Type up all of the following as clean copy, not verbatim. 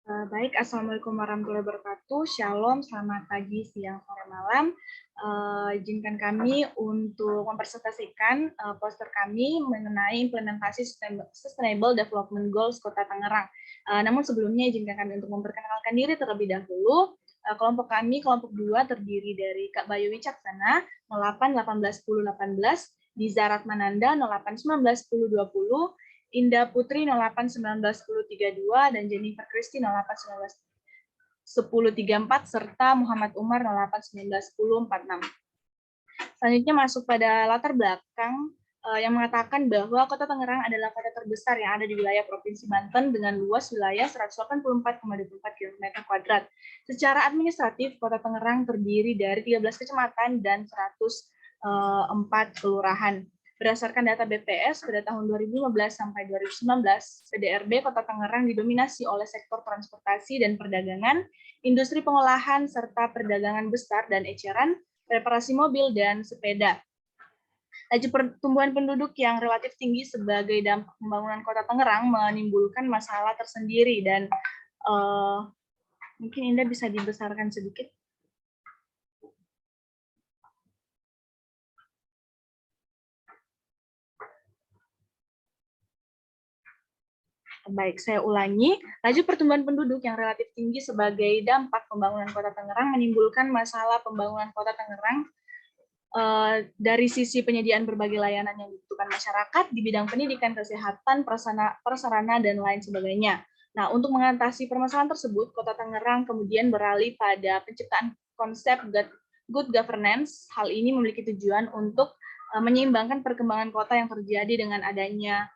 Baik, Assalamualaikum warahmatullahi wabarakatuh. Shalom, selamat pagi, siang, sore, malam. Izinkan kami untuk mempresentasikan poster kami mengenai implementasi Sustainable Development Goals Kota Tangerang. Namun sebelumnya izinkan kami untuk memperkenalkan diri terlebih dahulu. Kelompok kami, kelompok 2, terdiri dari Kak Bayu Wicaksana, 08 18 10 18, Diza Ratmananda, 08 19 10 20, Indah Putri 08 19 10 32 dan Jennifer Christie 08 19 10 34 serta Muhammad Umar 08 19 10 46. Selanjutnya masuk pada latar belakang yang mengatakan bahwa Kota Tangerang adalah kota terbesar yang ada di wilayah Provinsi Banten dengan luas wilayah 184,24 km². Secara administratif, Kota Tangerang terdiri dari 13 kecamatan dan 104 kelurahan. Berdasarkan data BPS pada tahun 2015 sampai 2019, PDRB Kota Tangerang didominasi oleh sektor transportasi dan perdagangan, industri pengolahan, serta perdagangan besar dan eceran, reparasi mobil, dan sepeda. Laju pertumbuhan penduduk yang relatif tinggi sebagai dampak pembangunan Kota Tangerang menimbulkan masalah tersendiri dan mungkin Indah bisa dibesarkan sedikit. Baik, saya ulangi. Laju pertumbuhan penduduk yang relatif tinggi sebagai dampak pembangunan Kota Tangerang menimbulkan masalah pembangunan Kota Tangerang dari sisi penyediaan berbagai layanan yang dibutuhkan masyarakat di bidang pendidikan, kesehatan, prasarana, dan lain sebagainya. Nah, untuk mengatasi permasalahan tersebut, Kota Tangerang kemudian beralih pada penciptaan konsep good governance. Hal ini memiliki tujuan untuk menyeimbangkan perkembangan kota yang terjadi dengan adanya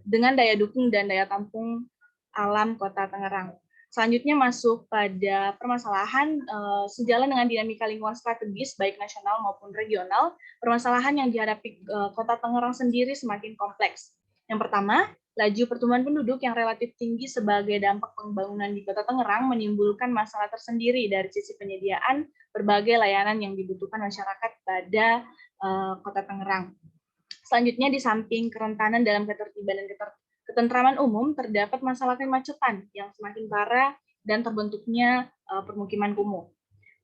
dengan daya dukung dan daya tampung alam Kota Tangerang. Selanjutnya masuk pada permasalahan sejalan dengan dinamika lingkungan strategis baik nasional maupun regional, permasalahan yang dihadapi Kota Tangerang sendiri semakin kompleks. Yang pertama, laju pertumbuhan penduduk yang relatif tinggi sebagai dampak pembangunan di Kota Tangerang menimbulkan masalah tersendiri dari sisi penyediaan berbagai layanan yang dibutuhkan masyarakat pada Kota Tangerang. Selanjutnya, di samping kerentanan dalam ketertiban dan ketentraman umum, terdapat masalah kemacetan yang semakin parah dan terbentuknya permukiman kumuh.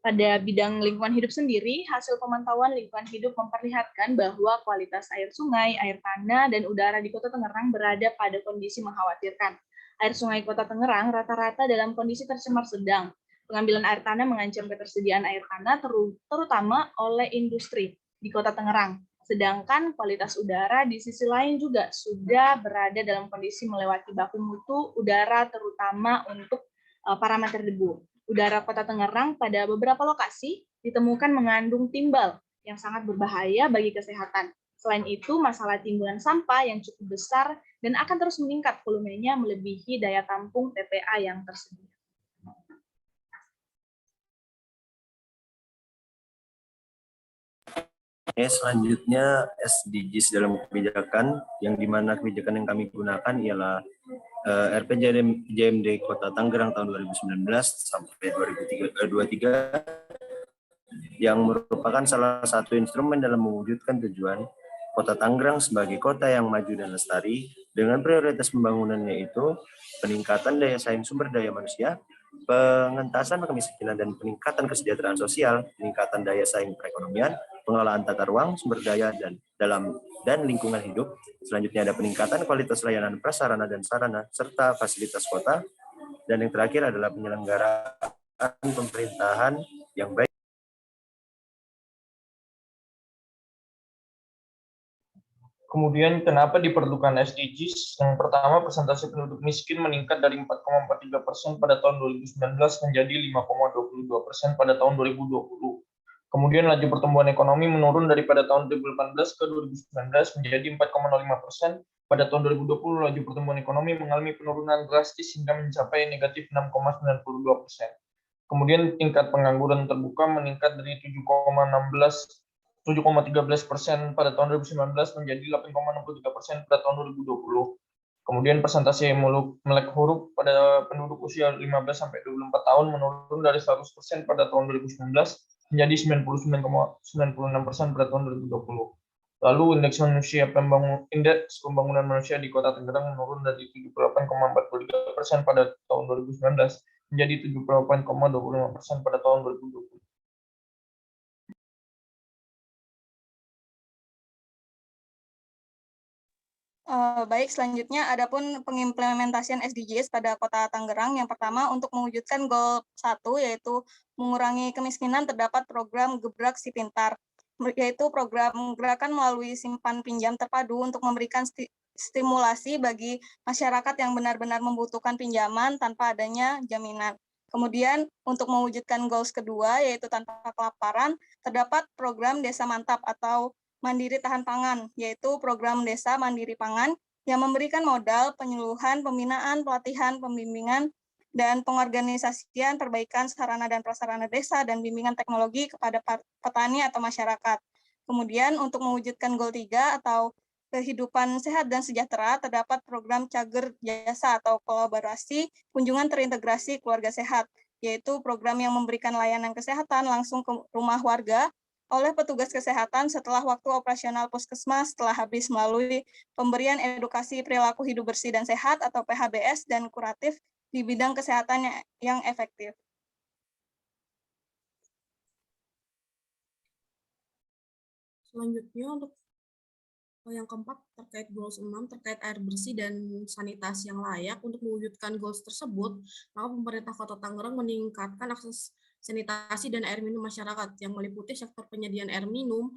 Pada bidang lingkungan hidup sendiri, hasil pemantauan lingkungan hidup memperlihatkan bahwa kualitas air sungai, air tanah, dan udara di Kota Tangerang berada pada kondisi mengkhawatirkan. Air sungai Kota Tangerang rata-rata dalam kondisi tercemar sedang. Pengambilan air tanah mengancam ketersediaan air tanah, terutama oleh industri di Kota Tangerang. Sedangkan kualitas udara di sisi lain juga sudah berada dalam kondisi melewati baku mutu udara, terutama untuk parameter debu. Udara Kota Tangerang pada beberapa lokasi ditemukan mengandung timbal yang sangat berbahaya bagi kesehatan. Selain itu, masalah timbunan sampah yang cukup besar dan akan terus meningkat volumenya melebihi daya tampung TPA yang tersedia. Selanjutnya SDGs dalam kebijakan, yang dimana kebijakan yang kami gunakan ialah RPJMD Kota Tangerang tahun 2019 sampai 2023 yang merupakan salah satu instrumen dalam mewujudkan tujuan Kota Tangerang sebagai kota yang maju dan lestari dengan prioritas pembangunannya itu peningkatan daya saing sumber daya manusia, pengentasan kemiskinan dan peningkatan kesejahteraan sosial, peningkatan daya saing perekonomian, pengelolaan tata ruang, sumber daya dan lingkungan hidup. Selanjutnya ada peningkatan kualitas layanan prasarana dan sarana serta fasilitas kota. Dan yang terakhir adalah penyelenggaraan pemerintahan yang baik. Kemudian kenapa diperlukan SDGs? Yang pertama, persentase penduduk miskin meningkat dari 4,43% pada tahun 2019 menjadi 5,22% pada tahun 2020. Kemudian laju pertumbuhan ekonomi menurun daripada tahun 2018 ke 2019 menjadi 4,05%. Pada tahun 2020, laju pertumbuhan ekonomi mengalami penurunan drastis hingga mencapai negatif 6,92%. Kemudian tingkat pengangguran terbuka meningkat dari 7,13% pada tahun 2019 menjadi 8,63% pada tahun 2020. Kemudian persentase melek huruf pada penduduk usia 15-24 tahun menurun dari 100% pada tahun 2019 menjadi 99,96% pada tahun 2020. Lalu indeks pembangunan manusia di Kota Tangerang menurun dari 78,43% pada tahun 2019 menjadi 78,25% pada tahun 2020. Baik, selanjutnya adapun pengimplementasian SDGs pada Kota Tangerang. Yang pertama, untuk mewujudkan goal 1, yaitu mengurangi kemiskinan, terdapat program Gebrak Si Pintar, yaitu program gerakan melalui simpan pinjam terpadu untuk memberikan stimulasi bagi masyarakat yang benar-benar membutuhkan pinjaman tanpa adanya jaminan. Kemudian untuk mewujudkan goals kedua, yaitu tanpa kelaparan, terdapat program Desa Mantap atau Mandiri Tahan Pangan, yaitu program Desa Mandiri Pangan yang memberikan modal, penyuluhan, pembinaan, pelatihan, pembimbingan, dan pengorganisasian perbaikan sarana dan prasarana desa dan bimbingan teknologi kepada petani atau masyarakat. Kemudian untuk mewujudkan goal 3 atau kehidupan sehat dan sejahtera, terdapat program Cager Jasa atau kolaborasi kunjungan terintegrasi keluarga sehat, yaitu program yang memberikan layanan kesehatan langsung ke rumah warga oleh petugas kesehatan setelah waktu operasional puskesmas setelah habis melalui pemberian edukasi perilaku hidup bersih dan sehat atau PHBS dan kuratif di bidang kesehatan yang efektif. Selanjutnya untuk yang keempat terkait goals 6 terkait air bersih dan sanitasi yang layak. Untuk mewujudkan goals tersebut, maka pemerintah Kota Tangerang meningkatkan akses sanitasi dan air minum masyarakat yang meliputi sektor penyediaan air minum,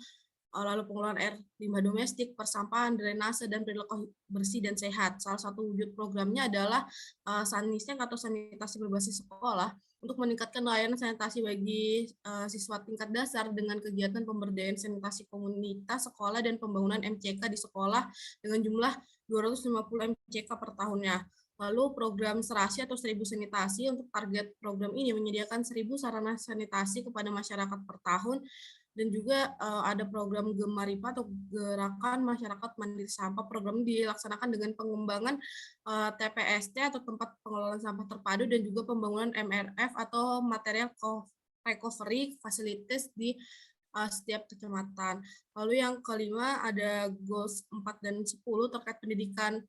lalu pengelolaan air limbah domestik, persampahan, drainase, dan perilaku bersih dan sehat. Salah satu wujud programnya adalah Sanistek atau sanitasi berbasis sekolah untuk meningkatkan layanan sanitasi bagi siswa tingkat dasar dengan kegiatan pemberdayaan sanitasi komunitas sekolah dan pembangunan MCK di sekolah dengan jumlah 250 MCK per tahunnya. Lalu program Serasi atau 1000 sanitasi, untuk target program ini menyediakan 1000 sarana sanitasi kepada masyarakat per tahun, dan juga ada program Gemaripa atau Gerakan Masyarakat Mandiri Sampah. Program ini dilaksanakan dengan pengembangan TPST atau tempat pengelolaan sampah terpadu dan juga pembangunan MRF atau material recovery facilities di setiap kecamatan. Lalu yang kelima ada goals 4 dan 10 terkait pendidikan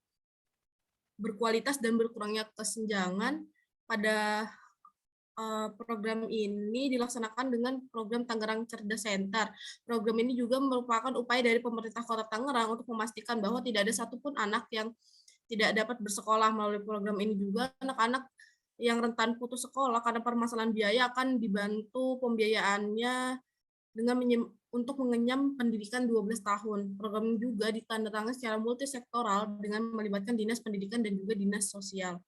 berkualitas dan berkurangnya kesenjangan. Pada program ini dilaksanakan dengan program Tangerang Cerdas Center. Program ini juga merupakan upaya dari pemerintah Kota Tangerang untuk memastikan bahwa tidak ada satupun anak yang tidak dapat bersekolah. Melalui program ini juga anak-anak yang rentan putus sekolah karena permasalahan biaya akan dibantu pembiayaannya dengan untuk mengenyam pendidikan 12 tahun. Program ini juga ditandatangani secara multisektoral dengan melibatkan Dinas Pendidikan dan juga Dinas Sosial.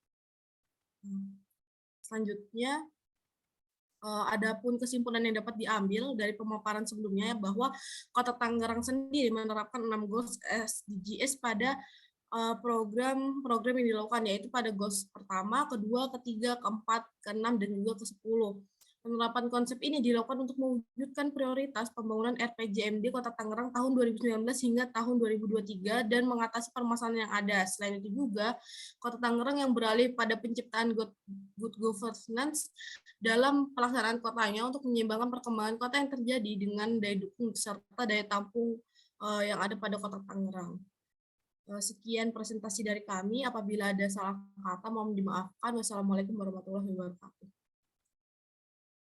Selanjutnya, adapun kesimpulan yang dapat diambil dari pemaparan sebelumnya bahwa Kota Tangerang sendiri menerapkan 6 goals SDGs pada program yang dilakukan, yaitu pada goals pertama, kedua, ketiga, keempat, keenam, dan juga ke-10. Penerapan konsep ini dilakukan untuk mewujudkan prioritas pembangunan RPJMD Kota Tangerang tahun 2019 hingga tahun 2023 dan mengatasi permasalahan yang ada. Selain itu juga, Kota Tangerang yang beralih pada penciptaan good governance dalam pelaksanaan kotanya untuk menyeimbangkan perkembangan kota yang terjadi dengan daya dukung serta daya tampung yang ada pada Kota Tangerang. Sekian presentasi dari kami. Apabila ada salah kata, mohon dimaafkan. Wassalamualaikum warahmatullahi wabarakatuh.